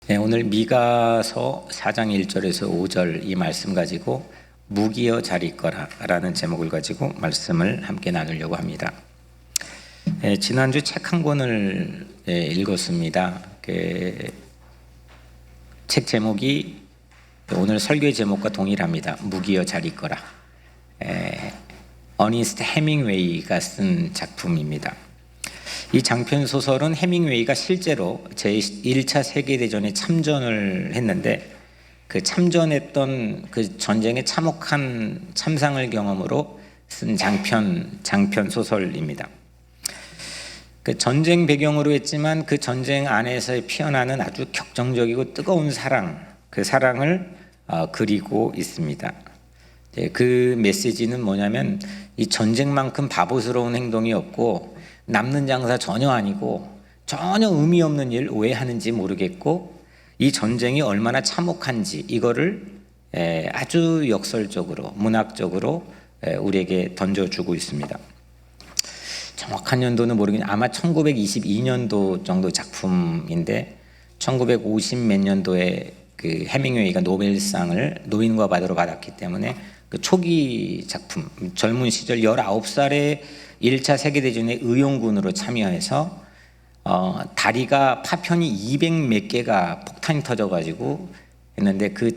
네, 오늘 미가서 4장 1절에서 5절 이 말씀 가지고 무기여 잘 있거라 라는 제목을 가지고 말씀을 함께 나누려고 합니다. 지난주 책 한 권을 읽었습니다. 책 제목이 오늘 설교의 제목과 동일합니다. 무기여 잘 있거라. 어니스트 해밍웨이가 쓴 작품입니다. 이 장편 소설은 해밍웨이가 실제로 제1차 세계대전에 참전을 했는데 그 참전했던 그 전쟁에 참혹한 참상을 경험으로 쓴 장편 소설입니다. 그 전쟁 배경으로 했지만 그 전쟁 안에서 피어나는 아주 격정적이고 뜨거운 사랑, 그 사랑을 그리고 있습니다. 그 메시지는 뭐냐면 이 전쟁만큼 바보스러운 행동이 없고 남는 장사 전혀 아니고 전혀 의미 없는 일 왜 하는지 모르겠고 이 전쟁이 얼마나 참혹한지 이거를 아주 역설적으로 문학적으로 우리에게 던져주고 있습니다. 정확한 연도는 모르겠는데 아마 1922년도 정도 작품인데 1950 몇 년도에 그 해밍웨이가 노벨상을 노인과 받으러 받았기 때문에 그 초기 작품, 젊은 시절 19살에 1차 세계대전에 의용군으로 참여해서 다리가 파편이 200 몇 개가 폭탄이 터져가지고 했는데 그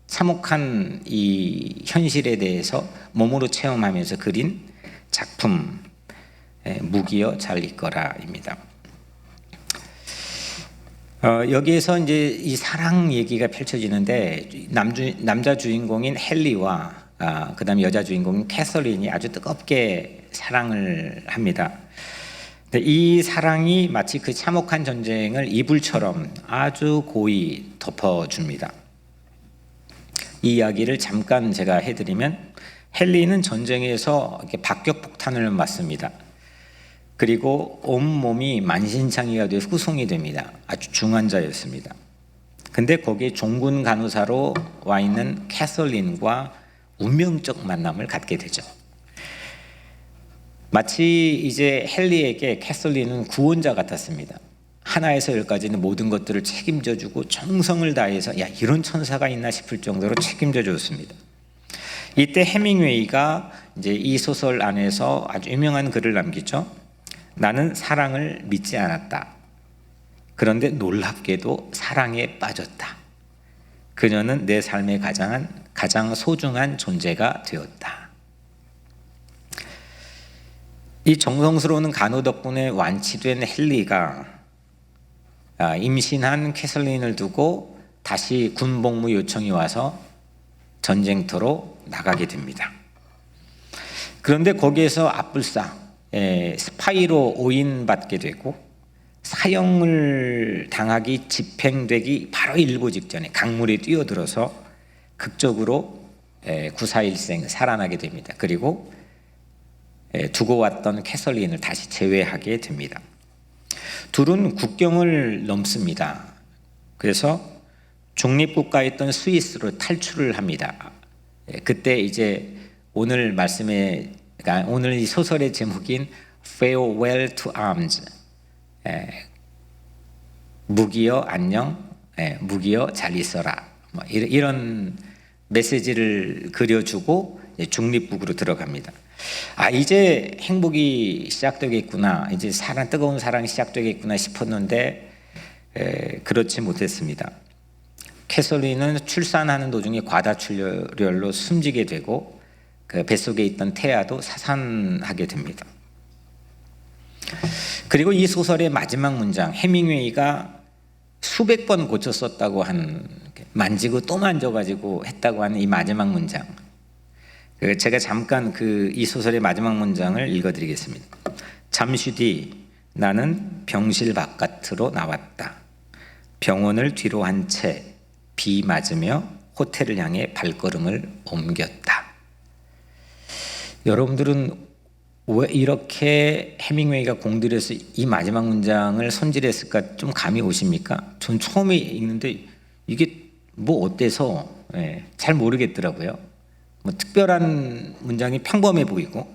참혹한 이 현실에 대해서 몸으로 체험하면서 그린 작품 무기여 잘 있거라입니다. 여기에서 이제 이 사랑 얘기가 펼쳐지는데 남자 주인공인 헨리와 그다음에 여자 주인공인 캐서린이 아주 뜨겁게 사랑을 합니다. 이 사랑이 마치 그 참혹한 전쟁을 이불처럼 아주 고이 덮어줍니다. 이 이야기를 잠깐 제가 해드리면 헨리는 전쟁에서 박격폭탄을 맞습니다. 그리고 온몸이 만신창이가 되어 후송이 됩니다. 아주 중환자였습니다. 근데 거기에 종군 간호사로 와 있는 캐서린과 운명적 만남을 갖게 되죠. 마치 이제 헨리에게 캐서린은 구원자 같았습니다. 하나에서 열까지는 모든 것들을 책임져주고 정성을 다해서 야 이런 천사가 있나 싶을 정도로 책임져 줬습니다. 이때 해밍웨이가 이제 이 소설 안에서 아주 유명한 글을 남기죠. 나는 사랑을 믿지 않았다. 그런데 놀랍게도 사랑에 빠졌다. 그녀는 내 삶의 가장 소중한 존재가 되었다. 이 정성스러운 간호 덕분에 완치된 헨리가 임신한 캐서린을 두고 다시 군복무 요청이 와서 전쟁터로 나가게 됩니다. 그런데 거기에서 앞불싸 스파이로 오인받게 되고 사형을 당하기 집행되기 바로 일보 직전에 강물에 뛰어들어서 극적으로 구사일생 살아나게 됩니다. 그리고 두고 왔던 캐서린을 다시 제외하게 됩니다. 둘은 국경을 넘습니다. 그래서 중립국가였던 스위스로 탈출을 합니다. 그때 이제 오늘 말씀에 그러니까 오늘 이 소설의 제목인 Farewell to Arms, 무기여 안녕, 무기여 잘 있어라, 뭐 이런 메시지를 그려주고 중립국으로 들어갑니다. 이제 행복이 시작되겠구나, 이제 뜨거운 사랑이 시작되겠구나 싶었는데 그렇지 못했습니다. 캐서린은 출산하는 도중에 과다출혈로 숨지게 되고 그 뱃속에 있던 태아도 사산하게 됩니다. 그리고 이 소설의 마지막 문장, 해밍웨이가 수백 번 고쳐 썼다고 한, 만지고 또 만져가지고 했다고 하는 이 마지막 문장, 제가 잠깐 이 소설의 마지막 문장을 읽어드리겠습니다. 잠시 뒤 나는 병실 바깥으로 나왔다. 병원을 뒤로 한 채 비 맞으며 호텔을 향해 발걸음을 옮겼다. 여러분들은 왜 이렇게 해밍웨이가 공들여서 이 마지막 문장을 손질했을까 좀 감이 오십니까? 전 처음에 읽는데 이게 뭐 어때서 잘 모르겠더라고요. 뭐 특별한 문장이 평범해 보이고,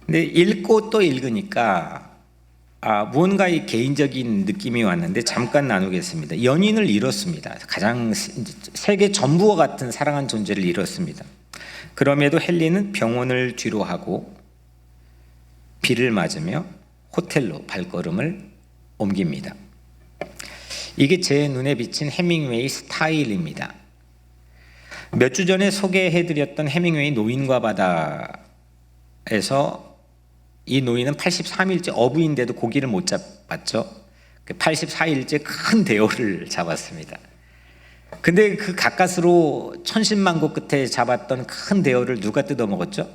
근데 읽고 또 읽으니까 무언가의 개인적인 느낌이 왔는데 잠깐 나누겠습니다. 연인을 잃었습니다. 가장 세계 전부와 같은 사랑한 존재를 잃었습니다. 그럼에도 헨리는 병원을 뒤로 하고 비를 맞으며 호텔로 발걸음을 옮깁니다. 이게 제 눈에 비친 해밍웨이 스타일입니다. 몇 주 전에 소개해드렸던 해밍웨이 노인과 바다에서 이 노인은 83일째 어부인데도 고기를 못 잡았죠. 84일째 큰 대어를 잡았습니다. 근데 그 가까스로 천신만고 끝에 잡았던 큰 대어를 누가 뜯어먹었죠?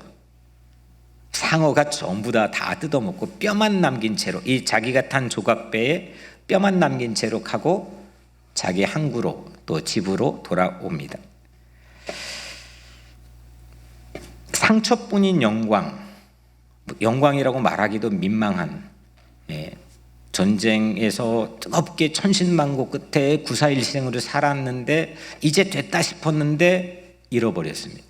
상어가 전부 다 뜯어먹고 뼈만 남긴 채로, 이 자기가 탄 조각배에 뼈만 남긴 채로 하고 자기 항구로 또 집으로 돌아옵니다. 상처뿐인 영광이라고 말하기도 민망한, 전쟁에서 뜨겁게 천신만고 끝에 9.4일생으로 살았는데 이제 됐다 싶었는데 잃어버렸습니다.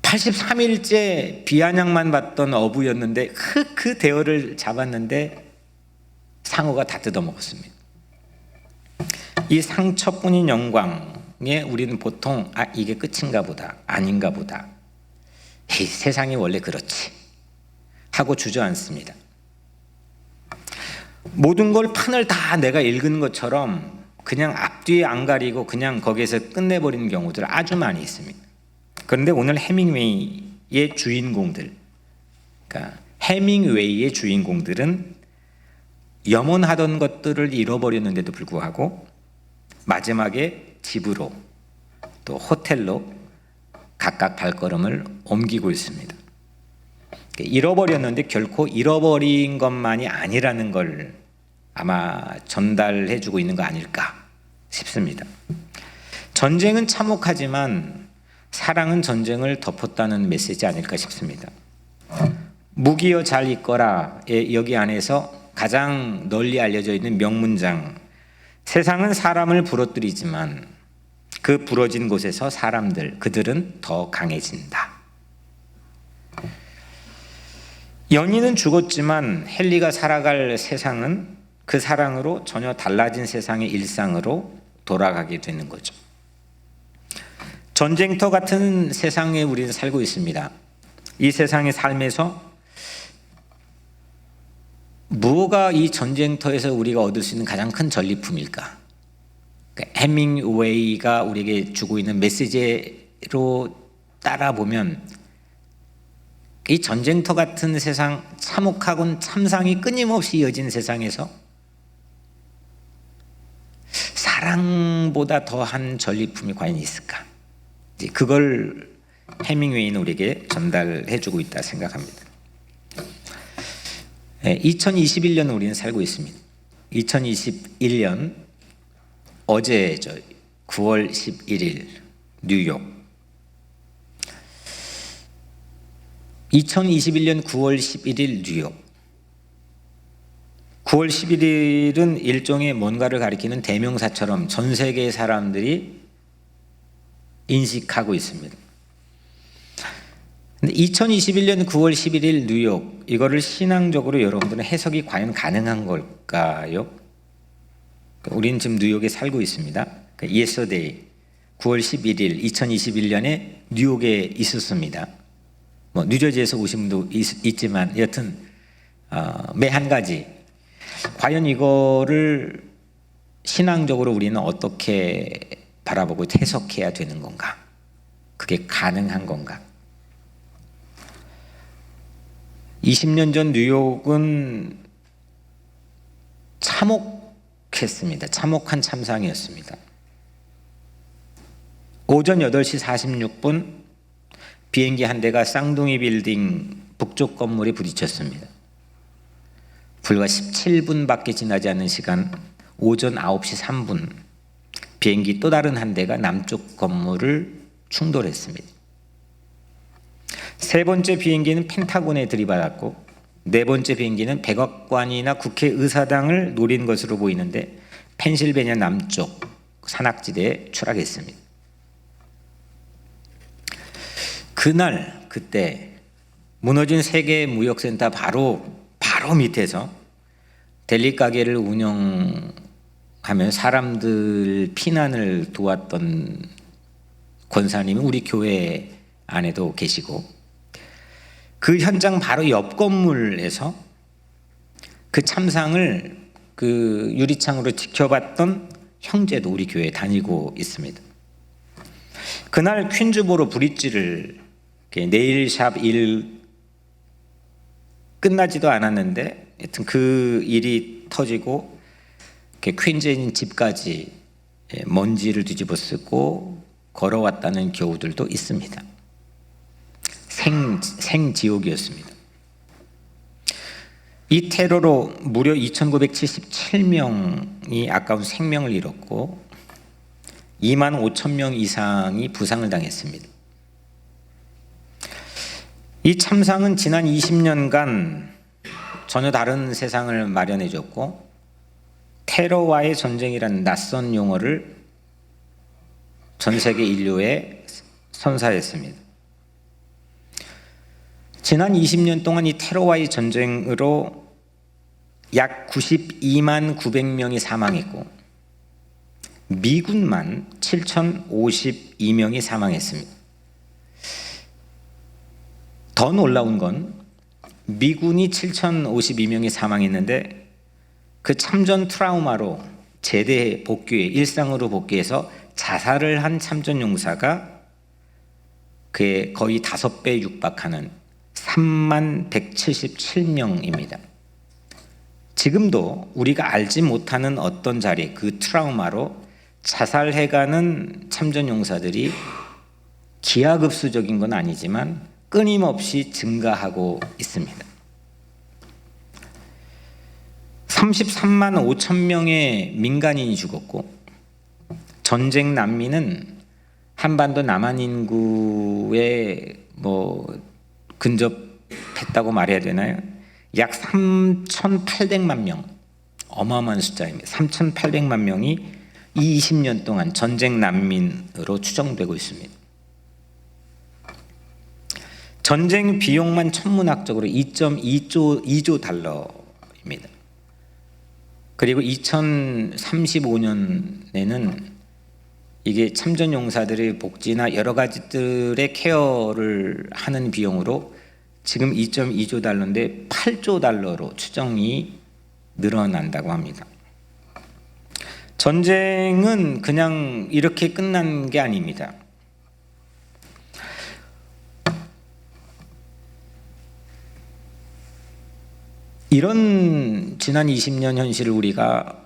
83일째 비아냥만 받던 어부였는데 그 대어를 잡았는데 상어가 다 뜯어먹었습니다. 이 상처뿐인 영광에 우리는 보통 이게 끝인가 보다, 아닌가 보다, 세상이 원래 그렇지 하고 주저앉습니다. 모든 걸 판을 다 내가 읽은 것처럼 그냥 앞뒤 안 가리고 그냥 거기에서 끝내버리는 경우들 아주 많이 있습니다. 그런데 오늘 해밍웨이의 주인공들, 그러니까 해밍웨이의 주인공들은 염원하던 것들을 잃어버렸는데도 불구하고 마지막에 집으로 또 호텔로 각각 발걸음을 옮기고 있습니다. 잃어버렸는데 결코 잃어버린 것만이 아니라는 걸 아마 전달해주고 있는 거 아닐까 싶습니다. 전쟁은 참혹하지만 사랑은 전쟁을 덮었다는 메시지 아닐까 싶습니다. 무기여 잘 있거라, 여기 안에서 가장 널리 알려져 있는 명문장, 세상은 사람을 부러뜨리지만 그 부러진 곳에서 그들은 더 강해진다. 연인은 죽었지만 헨리가 살아갈 세상은 그 사랑으로 전혀 달라진 세상의 일상으로 돌아가게 되는 거죠. 전쟁터 같은 세상에 우리는 살고 있습니다. 이 세상의 삶에서 무엇가 이 전쟁터에서 우리가 얻을 수 있는 가장 큰 전리품일까? 해밍웨이가 우리에게 주고 있는 메시지로 따라보면 이 전쟁터 같은 세상, 참혹하고 참상이 끊임없이 이어진 세상에서 사랑보다 더한 전리품이 과연 있을까? 그걸 해밍웨이는 우리에게 전달해주고 있다 생각합니다. 2021년 우리는 살고 있습니다. 2021년 어제죠. 9월 11일 뉴욕. 2021년 9월 11일 뉴욕. 9월 11일은 일종의 뭔가를 가리키는 대명사처럼 전 세계의 사람들이 인식하고 있습니다. 근데 2021년 9월 11일 뉴욕, 이거를 신앙적으로 여러분들은 해석이 과연 가능한 걸까요? 우리는 지금 뉴욕에 살고 있습니다. yesterday 9월 11일 2021년에 뉴욕에 있었습니다. 뉴저지에서 오신 분도 있지만 여튼 매 한 가지 과연 이거를 신앙적으로 우리는 어떻게 바라보고 해석해야 되는 건가? 그게 가능한 건가? 20년 전 뉴욕은 참혹했습니다. 참혹한 참상이었습니다. 오전 8시 46분 비행기 한 대가 쌍둥이 빌딩 북쪽 건물에 부딪혔습니다. 불과 17분밖에 지나지 않은 시간, 오전 9시 3분 비행기 또 다른 한 대가 남쪽 건물을 충돌했습니다. 세 번째 비행기는 펜타곤에 들이받았고 네 번째 비행기는 백악관이나 국회의사당을 노린 것으로 보이는데 펜실베니아 남쪽 산악지대에 추락했습니다. 그때 무너진 세계 무역센터 바로 바로 밑에서 델리 가게를 운영하며 사람들 피난을 도왔던 권사님이 우리 교회 안에도 계시고, 그 현장 바로 옆 건물에서 그 참상을 그 유리창으로 지켜봤던 형제도 우리 교회에 다니고 있습니다. 그날 퀸즈보로 브릿지를 네일샵 일 끝나지도 않았는데 하여튼 그 일이 터지고 퀸즈인 집까지 먼지를 뒤집어 쓰고 걸어왔다는 교우들도 있습니다. 생지옥이었습니다. 이 테러로 무려 2,977명이 아까운 생명을 잃었고 2만 5천 명 이상이 부상을 당했습니다. 이 참상은 지난 20년간 전혀 다른 세상을 마련해 줬고, 테러와의 전쟁이라는 낯선 용어를 전 세계 인류에 선사했습니다. 지난 20년 동안 이 테러와의 전쟁으로 약 92만 900명이 사망했고 미군만 7,052명이 사망했습니다. 더 놀라운 건 미군이 7,052명이 사망했는데 그 참전 트라우마로 제대 복귀해 일상으로 복귀해서 자살을 한 참전 용사가 그의 거의 5배 육박하는 3만 177명입니다. 지금도 우리가 알지 못하는 어떤 자리, 그 트라우마로 자살해가는 참전 용사들이 기하급수적인 건 아니지만 끊임없이 증가하고 있습니다. 33만 5천 명의 민간인이 죽었고, 전쟁 난민은 한반도 남한 인구에 근접했다고 말해야 되나요? 약 3,800만 명, 어마어마한 숫자입니다. 3,800만 명이 이 20년 동안 전쟁 난민으로 추정되고 있습니다. 전쟁 비용만 천문학적으로 2.2조 달러입니다. 그리고 2035년에는 이게 참전 용사들의 복지나 여러 가지들의 케어를 하는 비용으로 지금 2.2조 달러인데 8조 달러로 추정이 늘어난다고 합니다. 전쟁은 그냥 이렇게 끝난 게 아닙니다. 이런 지난 20년 현실을 우리가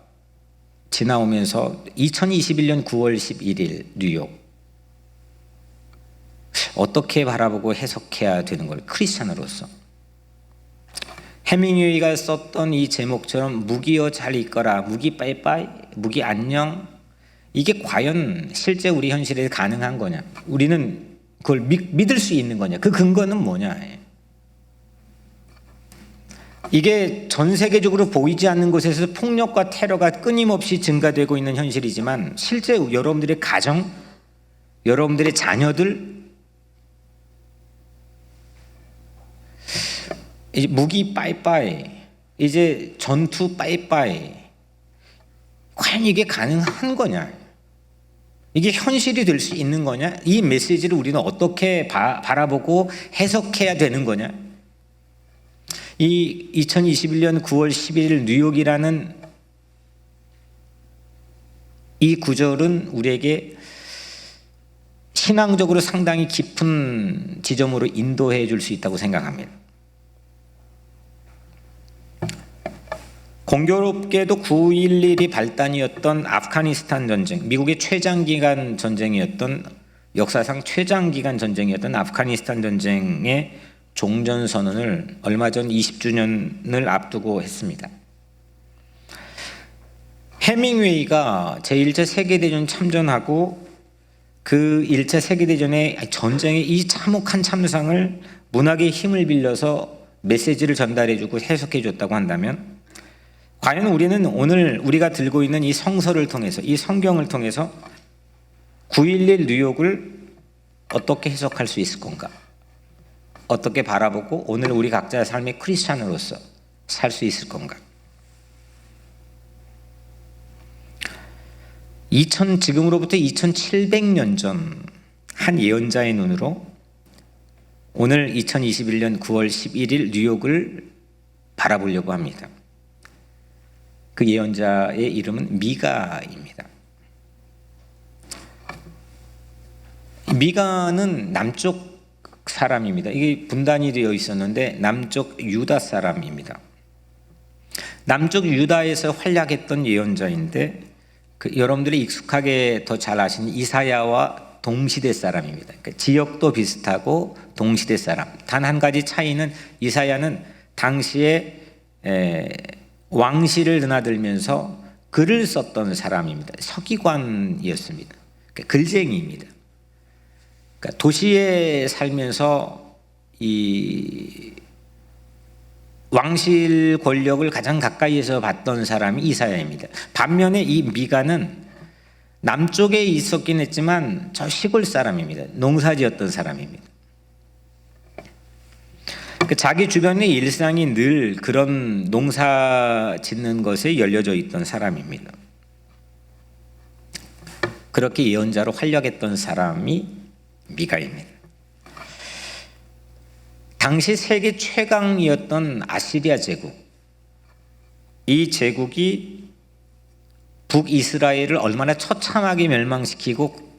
지나오면서 2021년 9월 11일 뉴욕, 어떻게 바라보고 해석해야 되는 걸, 크리스찬으로서. 해밍웨이가 썼던 이 제목처럼 무기여 잘 있거라, 무기 빠이빠이, 무기 안녕, 이게 과연 실제 우리 현실에 가능한 거냐, 우리는 그걸 믿을 수 있는 거냐, 그 근거는 뭐냐. 이게 전 세계적으로 보이지 않는 곳에서 폭력과 테러가 끊임없이 증가되고 있는 현실이지만 실제 여러분들의 가정, 여러분들의 자녀들, 이제 무기 빠이빠이, 이제 전투 빠이빠이, 과연 이게 가능한 거냐, 이게 현실이 될 수 있는 거냐, 이 메시지를 우리는 어떻게 바라보고 해석해야 되는 거냐. 이 2021년 9월 11일 뉴욕이라는 이 구절은 우리에게 신앙적으로 상당히 깊은 지점으로 인도해 줄 수 있다고 생각합니다. 공교롭게도 9.11이 발단이었던 아프가니스탄 전쟁, 미국의 최장기간 전쟁이었던, 역사상 최장기간 전쟁이었던 아프가니스탄 전쟁의 종전선언을 얼마 전 20주년을 앞두고 했습니다. 해밍웨이가 제1차 세계대전 참전하고 그 1차 세계대전의 전쟁의 이 참혹한 참상을 문학의 힘을 빌려서 메시지를 전달해주고 해석해줬다고 한다면, 과연 우리는 오늘 우리가 들고 있는 이 성서를 통해서, 이 성경을 통해서 9.11 뉴욕을 어떻게 해석할 수 있을 건가? 어떻게 바라보고 오늘 우리 각자의 삶의 크리스찬으로서 살 수 있을 건가? 지금으로부터 2700년 전 한 예언자의 눈으로 오늘 2021년 9월 11일 뉴욕을 바라보려고 합니다. 그 예언자의 이름은 미가입니다. 미가는 남쪽 사람입니다. 이게 분단이 되어 있었는데 남쪽 유다 사람입니다. 남쪽 유다에서 활약했던 예언자인데 여러분들이 익숙하게 더 잘 아시는 이사야와 동시대 사람입니다. 그러니까 지역도 비슷하고 동시대 사람. 단 한 가지 차이는 이사야는 당시에 왕실을 드나들면서 글을 썼던 사람입니다. 서기관이었습니다. 그러니까 글쟁이입니다. 그러니까 도시에 살면서 이 왕실 권력을 가장 가까이에서 봤던 사람이 이사야입니다. 반면에 이 미가는 남쪽에 있었긴 했지만 저 시골 사람입니다. 농사지었던 사람입니다. 자기 주변의 일상이 늘 그런 농사 짓는 것에 열려져 있던 사람입니다. 그렇게 예언자로 활약했던 사람이 미가입니다. 당시 세계 최강이었던 아시리아 제국, 이 제국이 북이스라엘을 얼마나 처참하게 멸망시키고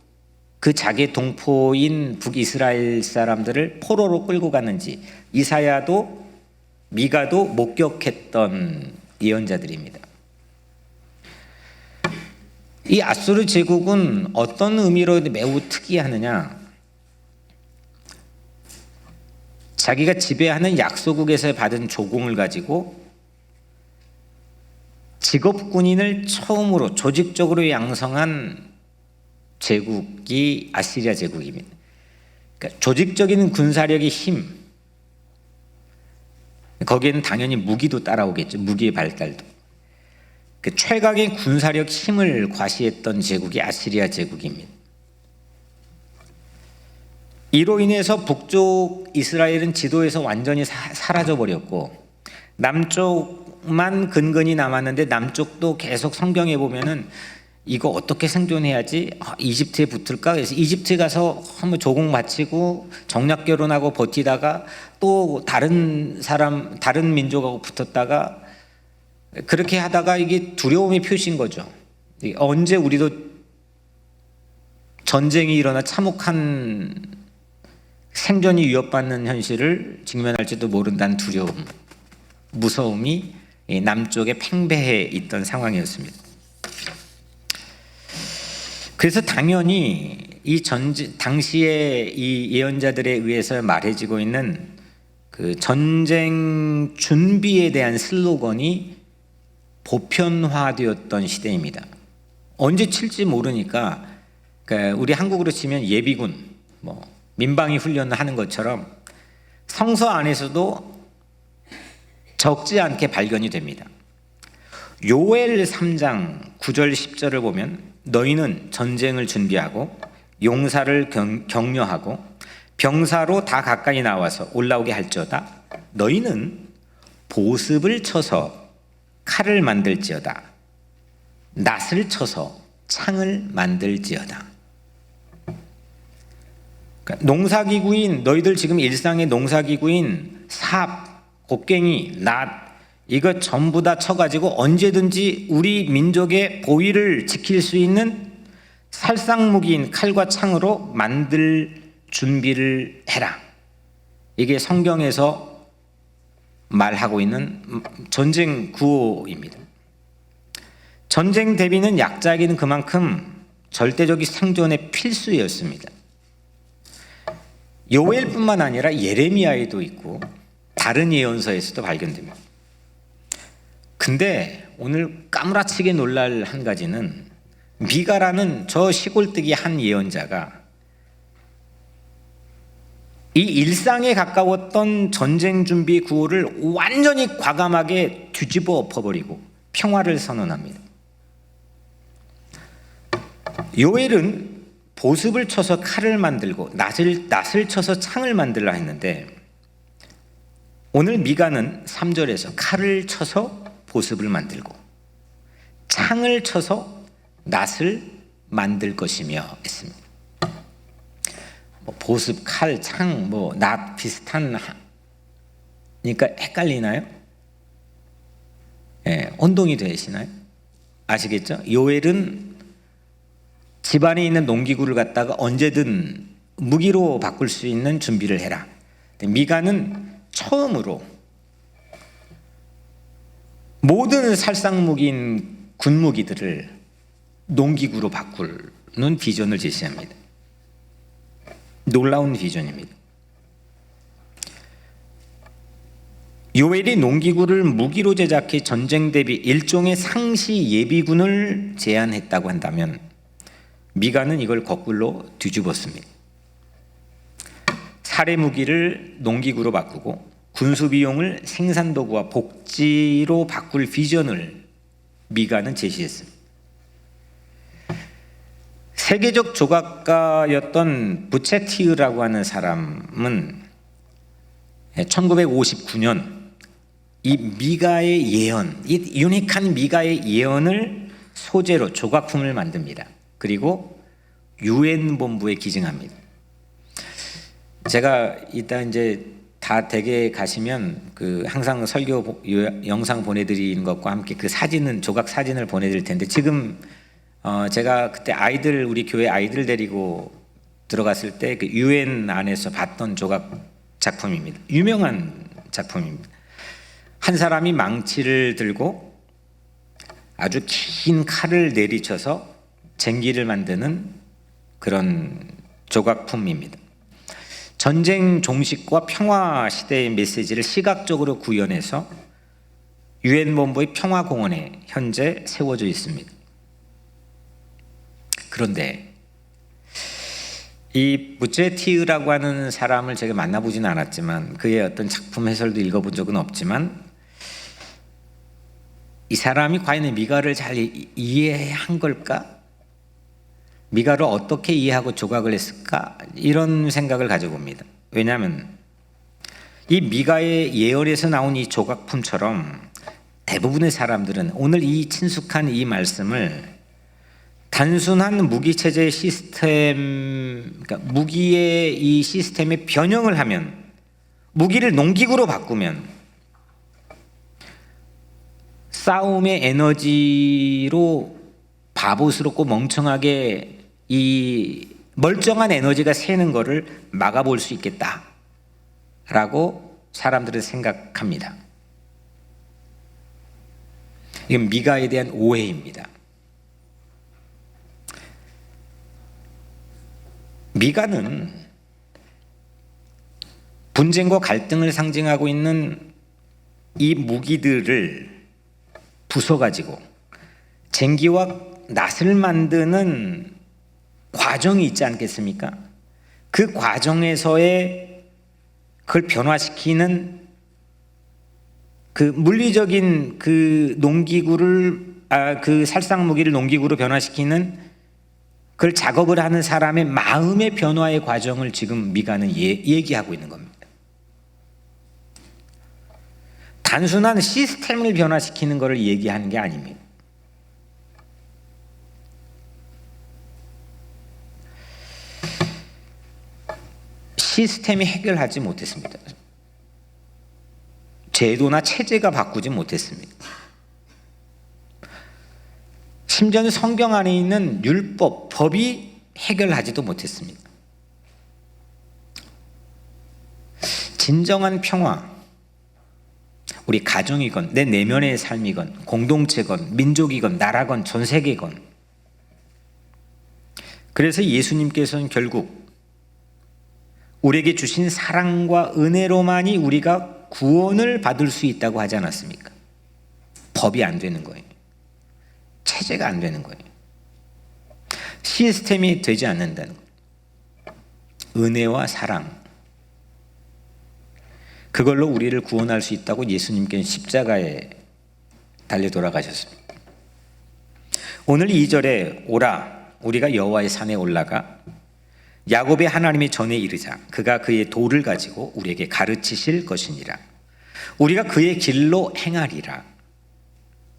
그 자기 동포인 북이스라엘 사람들을 포로로 끌고 갔는지 이사야도 미가도 목격했던 예언자들입니다. 이 아수르 제국은 어떤 의미로 매우 특이하느냐? 자기가 지배하는 약소국에서 받은 조공을 가지고 직업 군인을 처음으로 조직적으로 양성한 제국이 아시리아 제국입니다. 그러니까 조직적인 군사력의 힘, 거기에는 당연히 무기도 따라오겠죠. 무기의 발달도. 그 최강의 군사력 힘을 과시했던 제국이 아시리아 제국입니다. 이로 인해서 북쪽 이스라엘은 지도에서 완전히 사라져 버렸고 남쪽만 근근히 남았는데 남쪽도 계속 성경에 보면은 이거 어떻게 생존해야지? 이집트에 붙을까? 그래서 이집트에 가서 한번 조공 바치고 정략 결혼하고 버티다가 또 다른 민족하고 붙었다가 그렇게 하다가 이게 두려움의 표시인 거죠. 언제 우리도 전쟁이 일어나 참혹한 생존이 위협받는 현실을 직면할지도 모른다는 두려움, 무서움이 남쪽에 팽배해 있던 상황이었습니다. 그래서 당연히 당시에 이 예언자들에 의해서 말해지고 있는 그 전쟁 준비에 대한 슬로건이 보편화되었던 시대입니다. 언제 칠지 모르니까 그러니까 우리 한국으로 치면 예비군, 민방위 훈련을 하는 것처럼 성서 안에서도 적지 않게 발견이 됩니다. 요엘 3장 9절 10절을 보면 너희는 전쟁을 준비하고 용사를 격려하고 병사로 다 가까이 나와서 올라오게 할지어다. 너희는 보습을 쳐서 칼을 만들지어다. 낫을 쳐서 창을 만들지어다. 그러니까 농사기구인 너희들 지금 일상의 농사기구인 삽, 곡괭이, 낫 이거 전부 다 쳐가지고 언제든지 우리 민족의 보위를 지킬 수 있는 살상무기인 칼과 창으로 만들 준비를 해라. 이게 성경에서 말하고 있는 전쟁 구호입니다. 전쟁 대비는 약자에게는 그만큼 절대적인 생존의 필수였습니다. 요엘뿐만 아니라 예레미야에도 있고 다른 예언서에서도 발견됩니다. 근데 오늘 까무라치게 놀랄 한 가지는 미가라는 저 시골뜨기 한 예언자가 이 일상에 가까웠던 전쟁 준비 구호를 완전히 과감하게 뒤집어 엎어버리고 평화를 선언합니다. 요엘은 보습을 쳐서 칼을 만들고 낫을 쳐서 창을 만들라 했는데 오늘 미가는 3절에서 칼을 쳐서 보습을 만들고 창을 쳐서 낫을 만들 것이며 했습니다. 보습, 칼, 창, 낫 비슷한 그러니까 헷갈리나요? 혼동이 되시나요? 아시겠죠? 요엘은 집안에 있는 농기구를 갖다가 언제든 무기로 바꿀 수 있는 준비를 해라. 미가는 처음으로 모든 살상무기인 군무기들을 농기구로 바꾸는 비전을 제시합니다. 놀라운 비전입니다. 요엘이 농기구를 무기로 제작해 전쟁 대비 일종의 상시 예비군을 제안했다고 한다면 미가는 이걸 거꾸로 뒤집었습니다. 살해 무기를 농기구로 바꾸고 군수 비용을 생산도구와 복지로 바꿀 비전을 미가는 제시했습니다. 세계적 조각가였던 부체티르라고 하는 사람은 1959년 이 미가의 예언, 이 유니크한 미가의 예언을 소재로 조각품을 만듭니다. 그리고 유엔 본부에 기증합니다. 제가 이따 이제 다 댁에 가시면 항상 설교 영상 보내드리는 것과 함께 그 사진은 조각 사진을 보내드릴 텐데 지금 제가 그때 우리 교회 아이들 데리고 들어갔을 때 그 유엔 안에서 봤던 조각 작품입니다. 유명한 작품입니다. 한 사람이 망치를 들고 아주 긴 칼을 내리쳐서 쟁기를 만드는 그런 조각품입니다. 전쟁 종식과 평화 시대의 메시지를 시각적으로 구현해서 유엔 본부의 평화공원에 현재 세워져 있습니다. 그런데 이 부체티르라고 하는 사람을 제가 만나보지는 않았지만 그의 어떤 작품 해설도 읽어본 적은 없지만 이 사람이 과연 미가를 잘 이해한 걸까? 미가를 어떻게 이해하고 조각을 했을까? 이런 생각을 가져봅니다. 왜냐하면 이 미가의 예언에서 나온 이 조각품처럼 대부분의 사람들은 오늘 이 친숙한 이 말씀을 단순한 무기체제의 시스템, 그러니까 무기의 이 시스템에 변형을 하면, 무기를 농기구로 바꾸면 싸움의 에너지로 바보스럽고 멍청하게 이 멀쩡한 에너지가 새는 것을 막아볼 수 있겠다라고 사람들은 생각합니다. 이건 미가에 대한 오해입니다. 미가는 분쟁과 갈등을 상징하고 있는 이 무기들을 부숴가지고 쟁기와 낫을 만드는 과정이 있지 않겠습니까? 그 과정에서의 그걸 변화시키는 그 물리적인 그 농기구를 그 살상 무기를 농기구로 변화시키는 그걸 작업을 하는 사람의 마음의 변화의 과정을 지금 미가는 얘기하고 있는 겁니다. 단순한 시스템을 변화시키는 것을 얘기하는 게 아닙니다. 시스템이 해결하지 못했습니다. 제도나 체제가 바꾸지 못했습니다. 심지어는 성경 안에 있는 율법, 법이 해결하지도 못했습니다. 진정한 평화, 우리 가정이건 내 내면의 삶이건 공동체건 민족이건 나라건 전 세계건, 그래서 예수님께서는 결국 우리에게 주신 사랑과 은혜로만이 우리가 구원을 받을 수 있다고 하지 않았습니까? 법이 안 되는 거예요. 체제가 안 되는 거예요. 시스템이 되지 않는다는 거예요. 은혜와 사랑, 그걸로 우리를 구원할 수 있다고 예수님께는 십자가에 달려 돌아가셨습니다. 오늘 2절에 오라, 우리가 여호와의 산에 올라가 야곱의 하나님의 전에 이르자, 그가 그의 도를 가지고 우리에게 가르치실 것이니라. 우리가 그의 길로 행하리라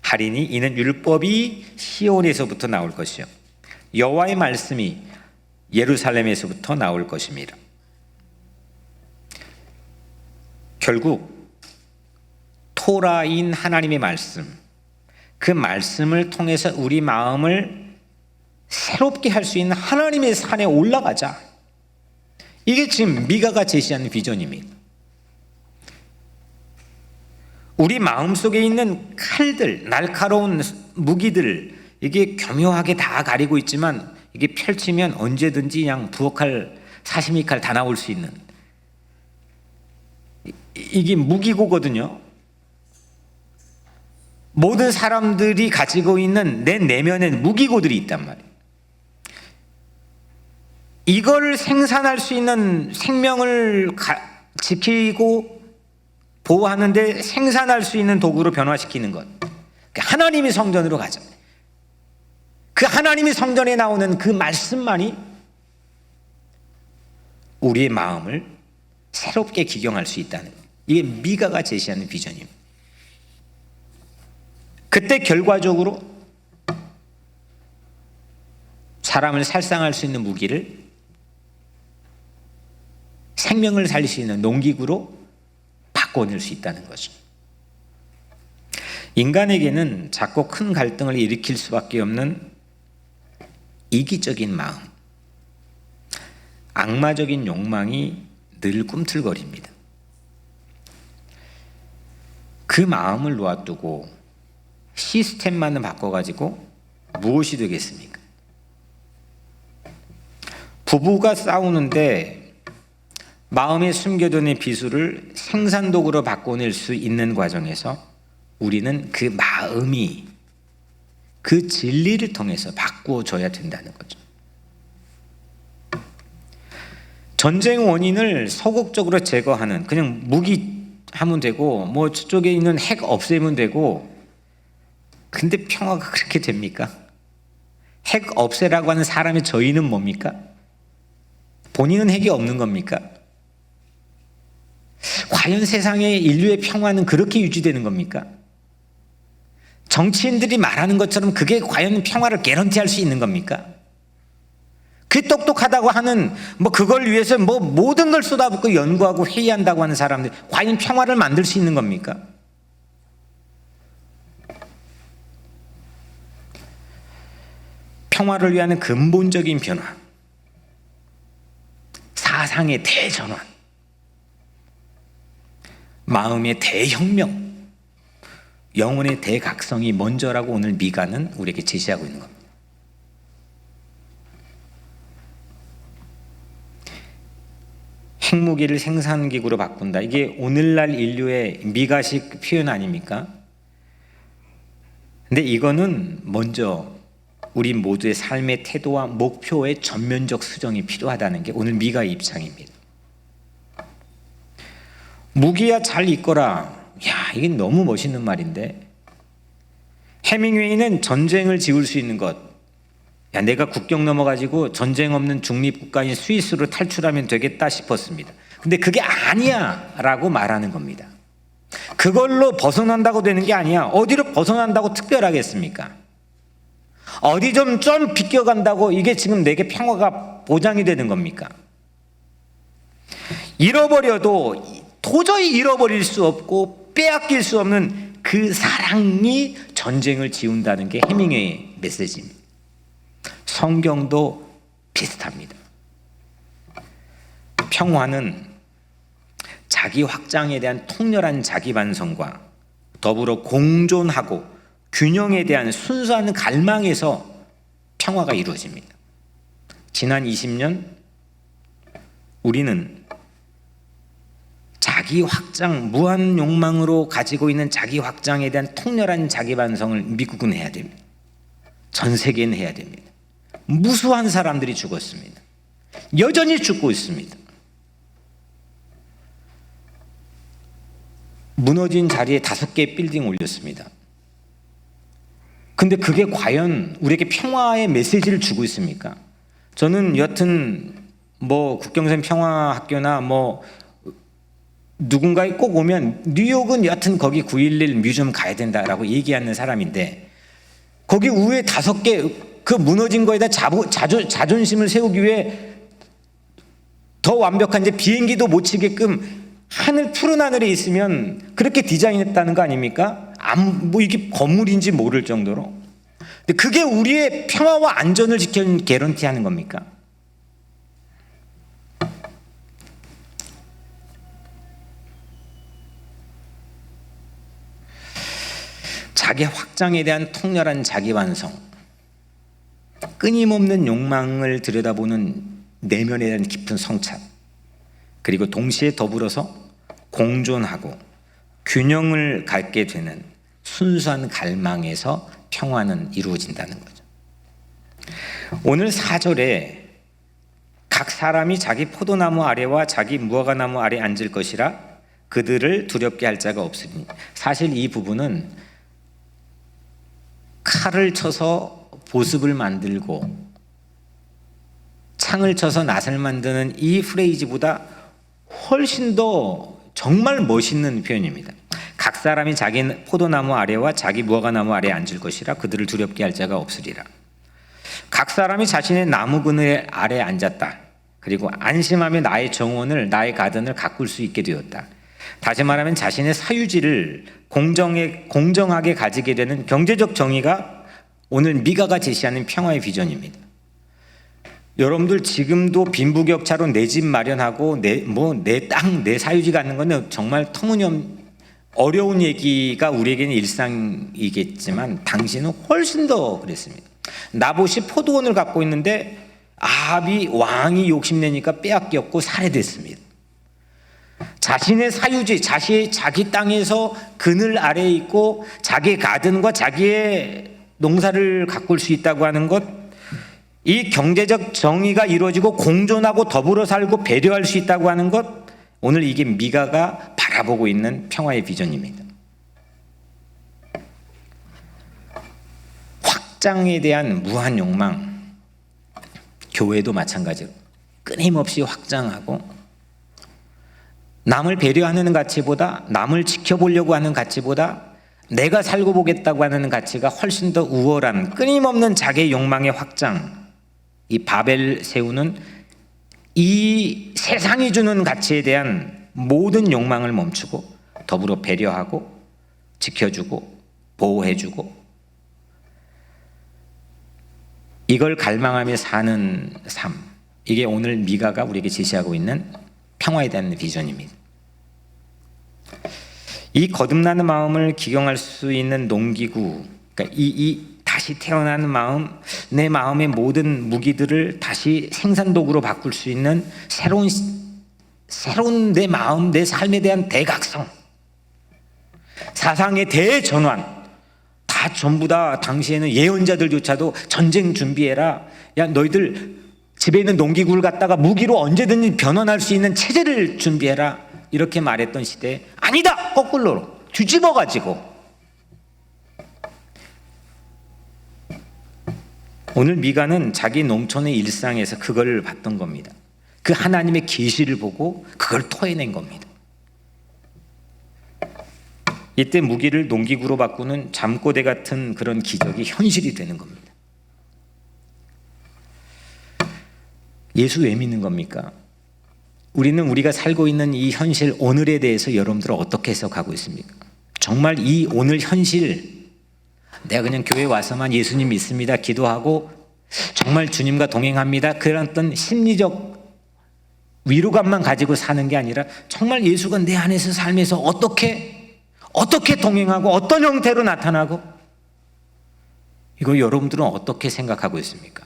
하리니 이는 율법이 시온에서부터 나올 것이요 여호와의 말씀이 예루살렘에서부터 나올 것입니다. 결국 토라인 하나님의 말씀, 그 말씀을 통해서 우리 마음을 새롭게 할 수 있는 하나님의 산에 올라가자. 이게 지금 미가가 제시하는 비전입니다. 우리 마음속에 있는 칼들, 날카로운 무기들, 이게 교묘하게 다 가리고 있지만 이게 펼치면 언제든지 그냥 부엌칼, 사시미칼 다 나올 수 있는, 이게 무기고거든요. 모든 사람들이 가지고 있는 내 내면엔 무기고들이 있단 말이에요. 이걸 생산할 수 있는, 생명을 지키고 보호하는데 생산할 수 있는 도구로 변화시키는 것, 하나님의 성전으로 가자. 그 하나님의 성전에 나오는 그 말씀만이 우리의 마음을 새롭게 기경할 수 있다는, 이게 미가가 제시하는 비전입니다. 그때 결과적으로 사람을 살상할 수 있는 무기를 생명을 살릴 수 있는 농기구로 바꿔낼 수 있다는 거죠. 인간에게는 작고 큰 갈등을 일으킬 수밖에 없는 이기적인 마음, 악마적인 욕망이 늘 꿈틀거립니다. 그 마음을 놓아두고 시스템만 바꿔가지고 무엇이 되겠습니까? 부부가 싸우는데 마음에 숨겨둔 비수를 생산도구로 바꿔낼 수 있는 과정에서 우리는 그 마음이 그 진리를 통해서 바꾸어줘야 된다는 거죠. 전쟁 원인을 소극적으로 제거하는, 그냥 무기 하면 되고 뭐 저쪽에 있는 핵 없애면 되고, 근데 평화가 그렇게 됩니까? 핵 없애라고 하는 사람의 저희는 뭡니까? 본인은 핵이 없는 겁니까? 과연 세상의 인류의 평화는 그렇게 유지되는 겁니까? 정치인들이 말하는 것처럼 그게 과연 평화를 개런티할 수 있는 겁니까? 그 똑똑하다고 하는, 뭐 그걸 위해서 뭐 모든 걸 쏟아붓고 연구하고 회의한다고 하는 사람들, 과연 평화를 만들 수 있는 겁니까? 평화를 위한 근본적인 변화, 사상의 대전환, 마음의 대혁명, 영혼의 대각성이 먼저라고 오늘 미가는 우리에게 제시하고 있는 겁니다. 핵무기를 생산기구로 바꾼다. 이게 오늘날 인류의 미가식 표현 아닙니까? 근데 이거는 먼저 우리 모두의 삶의 태도와 목표의 전면적 수정이 필요하다는 게 오늘 미가의 입장입니다. 무기야 잘 있거라. 야, 이게 너무 멋있는 말인데, 해밍웨이는 전쟁을 지울 수 있는 것, 야, 내가 국경 넘어가지고 전쟁 없는 중립국가인 스위스로 탈출하면 되겠다 싶었습니다. 근데 그게 아니야 라고 말하는 겁니다. 그걸로 벗어난다고 되는 게 아니야. 어디로 벗어난다고 특별하겠습니까? 어디 좀 비껴간다고 이게 지금 내게 평화가 보장이 되는 겁니까? 잃어버려도 도저히 잃어버릴 수 없고 빼앗길 수 없는 그 사랑이 전쟁을 지운다는 게 해밍웨이의 메시지입니다. 성경도 비슷합니다. 평화는 자기 확장에 대한 통렬한 자기 반성과 더불어 공존하고 균형에 대한 순수한 갈망에서 평화가 이루어집니다. 지난 20년 우리는 자기 확장, 무한 욕망으로 가지고 있는 자기 확장에 대한 통렬한 자기 반성을 미국은 해야 됩니다. 전 세계는 해야 됩니다. 무수한 사람들이 죽었습니다. 여전히 죽고 있습니다. 무너진 자리에 5개의 빌딩 올렸습니다. 근데 그게 과연 우리에게 평화의 메시지를 주고 있습니까? 저는 여튼 뭐 국경선 평화학교나 뭐 누군가에 꼭 오면 뉴욕은 여하튼 거기 9.11 뮤지엄 가야 된다라고 얘기하는 사람인데 거기 우에 5개 그 무너진 거에다 자존심을 세우기 위해 더 완벽한 이제 비행기도 못 치게끔 푸른 하늘에 있으면 그렇게 디자인했다는 거 아닙니까? 뭐 이게 건물인지 모를 정도로. 근데 그게 우리의 평화와 안전을 지키는 개런티하는 겁니까? 자기 확장에 대한 통렬한 자기 완성, 끊임없는 욕망을 들여다보는 내면에 대한 깊은 성찰, 그리고 동시에 더불어서 공존하고 균형을 갖게 되는 순수한 갈망에서 평화는 이루어진다는 거죠. 오늘 4절에 각 사람이 자기 포도나무 아래와 자기 무화과나무 아래 앉을 것이라 그들을 두렵게 할 자가 없으니, 사실 이 부분은 칼을 쳐서 보습을 만들고 창을 쳐서 낫을 만드는 이 프레이즈보다 훨씬 더 정말 멋있는 표현입니다. 각 사람이 자기 포도나무 아래와 자기 무화과나무 아래에 앉을 것이라 그들을 두렵게 할 자가 없으리라. 각 사람이 자신의 나무 그늘 아래에 앉았다. 그리고 안심하며 나의 정원을, 나의 가든을 가꿀 수 있게 되었다. 다시 말하면 자신의 사유지를 공정하게 가지게 되는 경제적 정의가 오늘 미가가 제시하는 평화의 비전입니다. 여러분들 지금도 빈부격차로 내 집 마련하고 내 땅, 내 사유지 갖는 건 정말 어려운 얘기가 우리에게는 일상이겠지만 당시는 훨씬 더 그랬습니다. 나봇이 포도원을 갖고 있는데 아합이 왕이 욕심내니까 빼앗겼고 살해됐습니다. 자신의 사유지, 자기 땅에서 그늘 아래에 있고 자기의 가든과 자기의 농사를 가꿀 수 있다고 하는 것, 이 경제적 정의가 이루어지고 공존하고 더불어 살고 배려할 수 있다고 하는 것, 오늘 이게 미가가 바라보고 있는 평화의 비전입니다. 확장에 대한 무한 욕망, 교회도 마찬가지로 끊임없이 확장하고 남을 배려하는 가치보다, 남을 지켜보려고 하는 가치보다 내가 살고 보겠다고 하는 가치가 훨씬 더 우월한 끊임없는 자기의 욕망의 확장, 이 바벨 세우는 이 세상이 주는 가치에 대한 모든 욕망을 멈추고 더불어 배려하고 지켜주고 보호해주고, 이걸 갈망하며 사는 삶, 이게 오늘 미가가 우리에게 제시하고 있는 평화에 대한 비전입니다. 이 거듭나는 마음을 기경할 수 있는 농기구, 그러니까 이 다시 태어나는 마음, 내 마음의 모든 무기들을 다시 생산도구로 바꿀 수 있는 새로운 내 마음, 내 삶에 대한 대각성, 사상의 대전환, 다 전부 다 당시에는 예언자들조차도 전쟁 준비해라, 야 너희들 집에 있는 농기구를 갖다가 무기로 언제든지 변환할 수 있는 체제를 준비해라, 이렇게 말했던 시대에 아니다! 거꾸로 뒤집어가지고 오늘 미가는 자기 농촌의 일상에서 그걸 봤던 겁니다. 그 하나님의 계시를 보고 그걸 토해낸 겁니다. 이때 무기를 농기구로 바꾸는 잠꼬대 같은 그런 기적이 현실이 되는 겁니다. 예수 왜 믿는 겁니까? 우리는 우리가 살고 있는 이 현실 오늘에 대해서 여러분들은 어떻게 해석하고 있습니까? 정말 이 오늘 현실, 내가 그냥 교회 와서만 예수님 믿습니다, 기도하고 정말 주님과 동행합니다, 그런 어떤 심리적 위로감만 가지고 사는 게 아니라 정말 예수가 내 안에서 삶에서 어떻게 동행하고 어떤 형태로 나타나고, 이거 여러분들은 어떻게 생각하고 있습니까?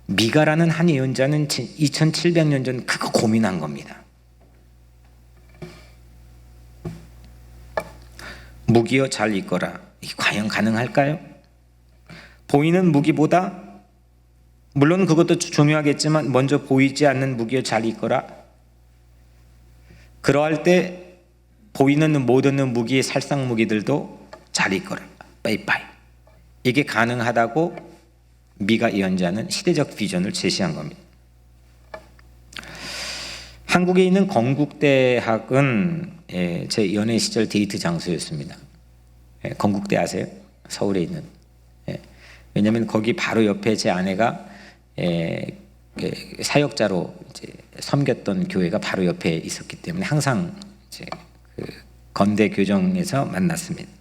미가라는 한 예언자는 2700년 전 그거 고민한 겁니다. 무기여 잘 있거라. 이게 과연 가능할까요? 보이는 무기보다, 물론 그것도 중요하겠지만 먼저 보이지 않는 무기여 잘 있거라. 그러할 때 보이는 못 얻는 무기의 살상 무기들도 잘 있거라. 빠이빠이. 이게 가능하다고 미가 예언자는 시대적 비전을 제시한 겁니다. 한국에 있는 건국대학은 제 연애 시절 데이트 장소였습니다. 건국대 아세요? 서울에 있는. 왜냐하면 거기 바로 옆에 제 아내가 사역자로 이제 섬겼던 교회가 바로 옆에 있었기 때문에 항상 이제 그 건대 교정에서 만났습니다.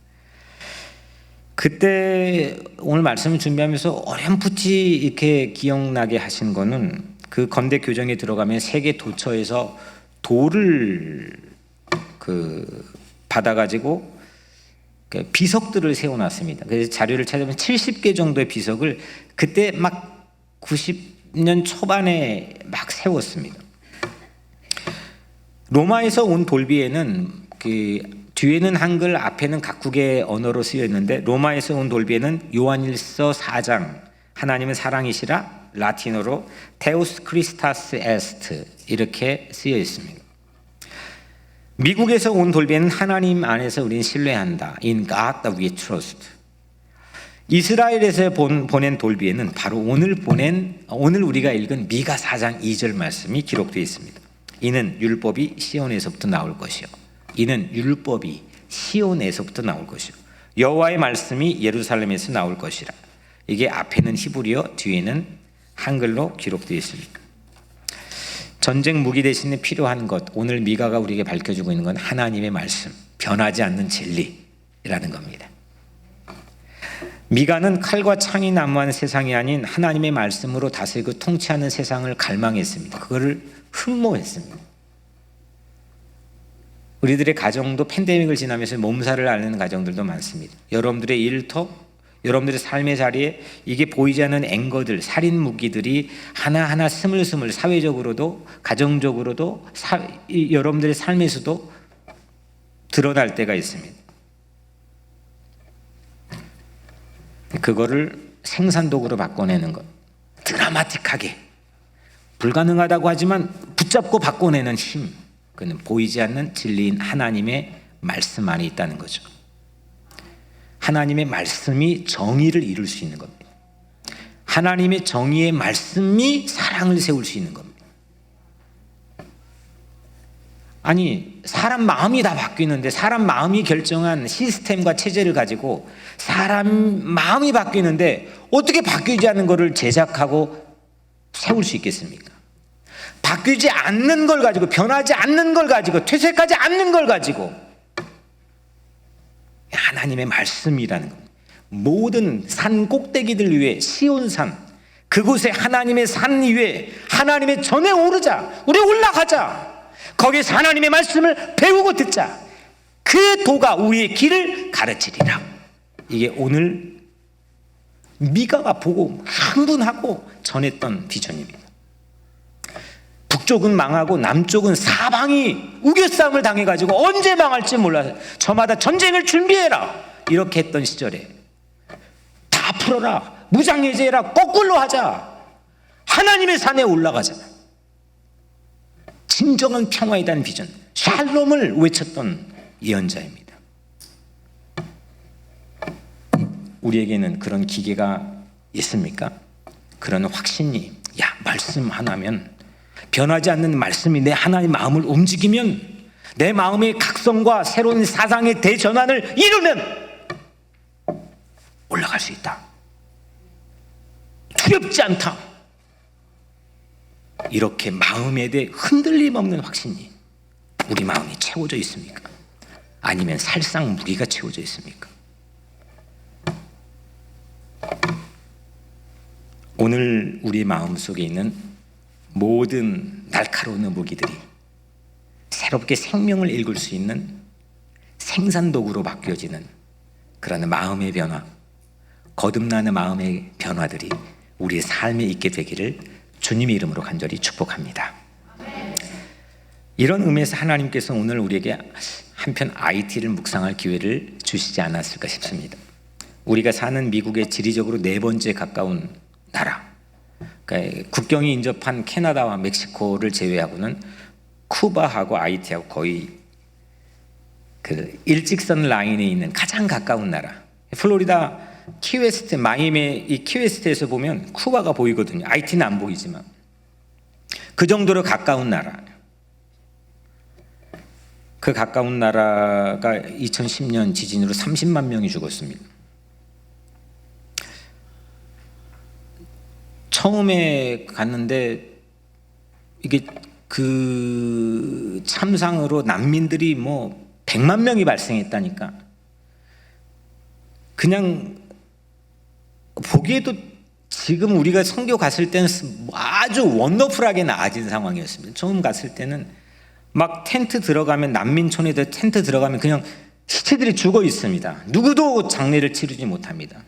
그때 오늘 말씀을 준비하면서 어렴풋이 이렇게 기억나게 하신 거는 그 건대 교정에 들어가면 세계 도처에서 돌을 받아가지고 비석들을 세워놨습니다. 그래서 자료를 찾아보면 70개 정도의 비석을 그때 막 90년 초반에 막 세웠습니다. 로마에서 온 돌비에는 뒤에는 한글, 앞에는 각국의 언어로 쓰여 있는데 로마에서 온 돌비에는 요한일서 4장 하나님은 사랑이시라 라틴어로 테우스 크리스타스 에스트 이렇게 쓰여 있습니다. 미국에서 온 돌비에는 하나님 안에서 우리는 신뢰한다. In God that we trust. 이스라엘에서 보낸 돌비에는 바로 오늘 우리가 읽은 미가 4장 2절 말씀이 기록되어 있습니다. 이는 율법이 시온에서부터 나올 것이요. 이는 율법이 시온에서부터 나올 것이요. 여호와의 말씀이 예루살렘에서 나올 것이라. 이게 앞에는 히브리어, 뒤에는 한글로 기록되어 있습니다. 전쟁 무기 대신에 필요한 것, 오늘 미가가 우리에게 밝혀주고 있는 건 하나님의 말씀, 변하지 않는 진리라는 겁니다. 미가는 칼과 창이 난무한 세상이 아닌 하나님의 말씀으로 다스리고 통치하는 세상을 갈망했습니다. 그거를 흠모했습니다. 우리들의 가정도 팬데믹을 지나면서 몸살을 앓는 가정들도 많습니다. 여러분들의 일터, 여러분들의 삶의 자리에 이게 보이지 않는 앵거들, 살인 무기들이 하나하나 스물스물 사회적으로도 가정적으로도 여러분들의 삶에서도 드러날 때가 있습니다. 그거를 생산독으로 바꿔내는 것, 드라마틱하게 불가능하다고 하지만 붙잡고 바꿔내는 힘, 그는 보이지 않는 진리인 하나님의 말씀 안에 있다는 거죠. 하나님의 말씀이 정의를 이룰 수 있는 겁니다. 하나님의 정의의 말씀이 사랑을 세울 수 있는 겁니다. 아니, 사람 마음이 다 바뀌는데 사람 마음이 결정한 시스템과 체제를 가지고 사람 마음이 바뀌는데 어떻게 바뀌지 않는 것을 제작하고 세울 수 있겠습니까? 바뀌지 않는 걸 가지고, 변하지 않는 걸 가지고, 퇴색하지 않는 걸 가지고 하나님의 말씀이라는 겁니다. 모든 산 꼭대기들 위에, 시온산, 그곳에 하나님의 산 위에 하나님의 전에 오르자. 우리 올라가자. 거기에서 하나님의 말씀을 배우고 듣자. 그 도가 우리의 길을 가르치리라. 이게 오늘 미가가 보고 흥분하고 전했던 비전입니다. 북쪽은 망하고 남쪽은 사방이 우겨싸움을 당해가지고 언제 망할지 몰라서 저마다 전쟁을 준비해라 이렇게 했던 시절에 다 풀어라, 무장해제해라, 거꾸로 하자, 하나님의 산에 올라가자, 진정한 평화에 대한 비전, 샬롬을 외쳤던 예언자입니다. 우리에게는 그런 기계가 있습니까? 그런 확신이, 야, 말씀 하나면, 변하지 않는 말씀이 내 하나님의 마음을 움직이면, 내 마음의 각성과 새로운 사상의 대전환을 이루면 올라갈 수 있다. 두렵지 않다. 이렇게 마음에 대해 흔들림 없는 확신이 우리 마음이 채워져 있습니까? 아니면 살상 무기가 채워져 있습니까? 오늘 우리 마음속에 있는 모든 날카로운 무기들이 새롭게 생명을 읽을 수 있는 생산도구로 바뀌어지는 그런 마음의 변화, 거듭나는 마음의 변화들이 우리의 삶에 있게 되기를 주님의 이름으로 간절히 축복합니다. 이런 의미에서 하나님께서 오늘 우리에게 한편 IT를 묵상할 기회를 주시지 않았을까 싶습니다. 우리가 사는 미국의 지리적으로 4번째 가까운 나라, 그러니까 국경이 인접한 캐나다와 멕시코를 제외하고는 쿠바하고 IT하고 거의 그 일직선 라인에 있는 가장 가까운 나라. 플로리다 키웨스트, 마이애미 이 키웨스트에서 보면 쿠바가 보이거든요. IT는 안 보이지만 그 정도로 가까운 나라. 그 가까운 나라가 2010년 지진으로 30만 명이 죽었습니다. 처음에 갔는데 이게 그 참상으로 난민들이 뭐 100만 명이 발생했다니까. 그냥 보기에도 지금 우리가 선교 갔을 때는 아주 원더풀하게 나아진 상황이었습니다. 처음 갔을 때는 막 텐트 들어가면, 난민촌에 텐트 들어가면 그냥 시체들이 죽어 있습니다. 누구도 장례를 치르지 못합니다.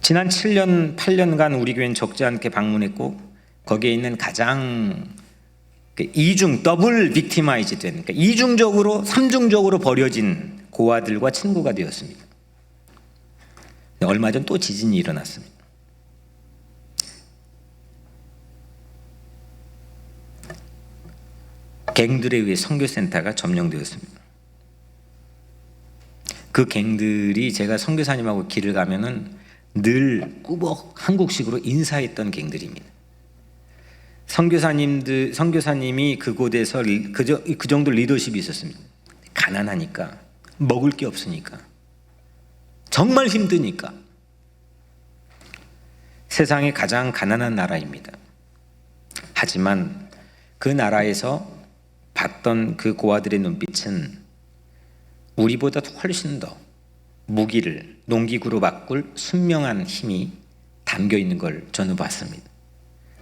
지난 7년, 8년간 우리 교회는 적지 않게 방문했고, 거기에 있는 가장 이중, 더블 빅티마이즈 된, 그러니까 이중적으로, 삼중적으로 버려진 고아들과 친구가 되었습니다. 얼마 전 또 지진이 일어났습니다. 갱들에 의해 선교센터가 점령되었습니다. 그 갱들이 제가 선교사님하고 길을 가면은 늘 꾸벅 한국식으로 인사했던 갱들입니다. 선교사님이 그곳에서 그 정도 리더십이 있었습니다. 가난하니까, 먹을 게 없으니까, 정말 힘드니까. 세상에 가장 가난한 나라입니다. 하지만 그 나라에서 봤던 그 고아들의 눈빛은 우리보다 훨씬 더 무기를 농기구로 바꿀 순명한 힘이 담겨 있는 걸 저는 봤습니다.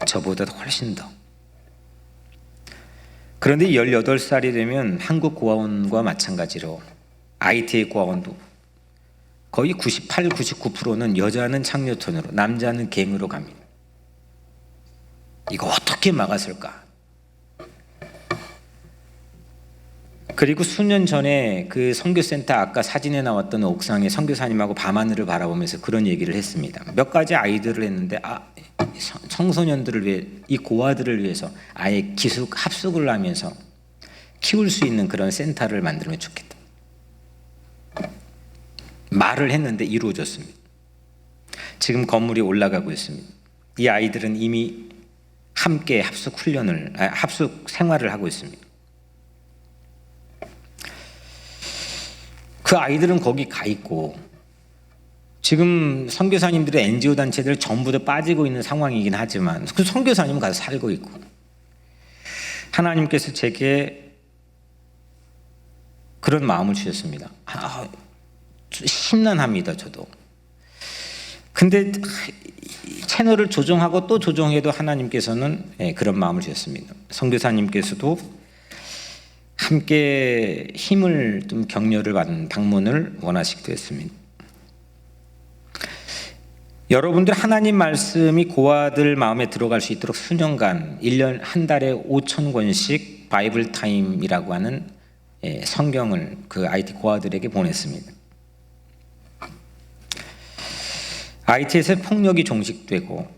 저보다 훨씬 더. 그런데 18살이 되면 한국 고아원과 마찬가지로 IT의 고아원도 거의 98, 99%는 여자는 창녀촌으로, 남자는 갱으로 갑니다. 이거 어떻게 막았을까? 그리고 수년 전에 그 선교센터 아까 사진에 나왔던 옥상에 선교사님하고 밤하늘을 바라보면서 그런 얘기를 했습니다. 몇 가지 아이디어를 했는데 청소년들을 위해, 이 고아들을 위해서 아예 합숙을 하면서 키울 수 있는 그런 센터를 만들면 좋겠다. 말을 했는데 이루어졌습니다. 지금 건물이 올라가고 있습니다. 이 아이들은 이미 함께 합숙 생활을 하고 있습니다. 그 아이들은 거기 가 있고, 지금 선교사님들의 NGO 단체들 전부 다 빠지고 있는 상황이긴 하지만 그 선교사님은 가서 살고 있고, 하나님께서 제게 그런 마음을 주셨습니다. 심란합니다, 저도. 근데 채널을 조정하고 또 조정해도 하나님께서는 그런 마음을 주셨습니다. 선교사님께서도 함께 힘을 좀 격려를 받는 방문을 원하시기도 했습니다. 여러분들 하나님 말씀이 고아들 마음에 들어갈 수 있도록 수년간 1년 한 달에 5,000권씩 바이블 타임이라고 하는 성경을 그 IT 고아들에게 보냈습니다. IT에서 폭력이 종식되고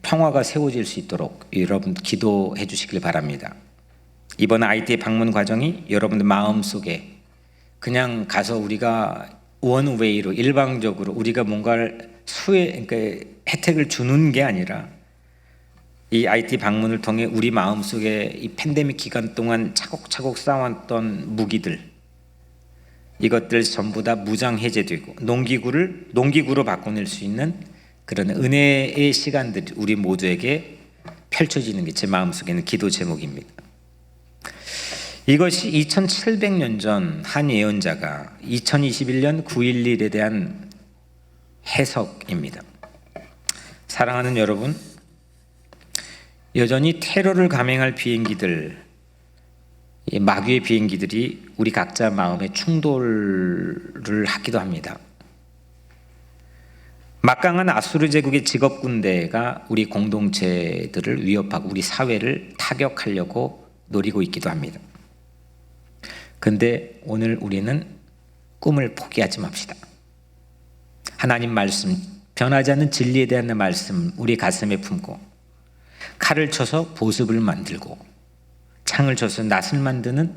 평화가 세워질 수 있도록 여러분 기도해 주시길 바랍니다. 이번 IT 방문 과정이 여러분들 마음속에 그냥 가서 우리가 원웨이로 일방적으로 우리가 뭔가를 그러니까 혜택을 주는 게 아니라 이 IT 방문을 통해 우리 마음속에 이 팬데믹 기간 동안 차곡차곡 쌓아왔던 무기들, 이것들 전부 다 무장 해제되고 농기구로 바꿔낼 수 있는 그런 은혜의 시간들이 우리 모두에게 펼쳐지는 게 제 마음속에는 기도 제목입니다. 이것이 2700년 전 한 예언자가 2021년 9.11에 대한 해석입니다. 사랑하는 여러분, 여전히 테러를 감행할 비행기들, 마귀의 비행기들이 우리 각자 마음에 충돌을 하기도 합니다. 막강한 아수르 제국의 직업군대가 우리 공동체들을 위협하고 우리 사회를 타격하려고 노리고 있기도 합니다. 그런데 오늘 우리는 꿈을 포기하지 맙시다. 하나님 말씀, 변하지 않는 진리에 대한 말씀 우리 가슴에 품고, 칼을 쳐서 보습을 만들고 창을 쳐서 낫을 만드는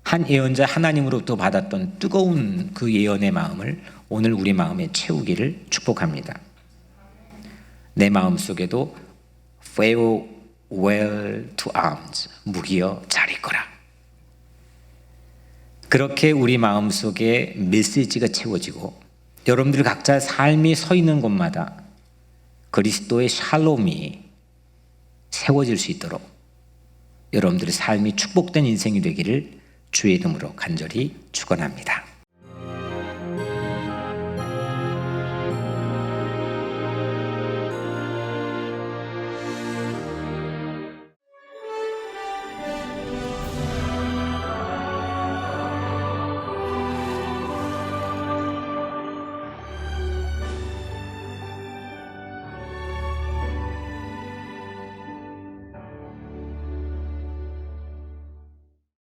한 예언자 하나님으로부터 받았던 뜨거운 그 예언의 마음을 오늘 우리 마음에 채우기를 축복합니다. 내 마음속에도 farewell to arms. 무기여 잘 있거라. 그렇게 우리 마음속에 메시지가 채워지고 여러분들 각자 삶이 서 있는 곳마다 그리스도의 샬롬이 세워질 수 있도록 여러분들의 삶이 축복된 인생이 되기를 주의 이름으로 간절히 축원합니다.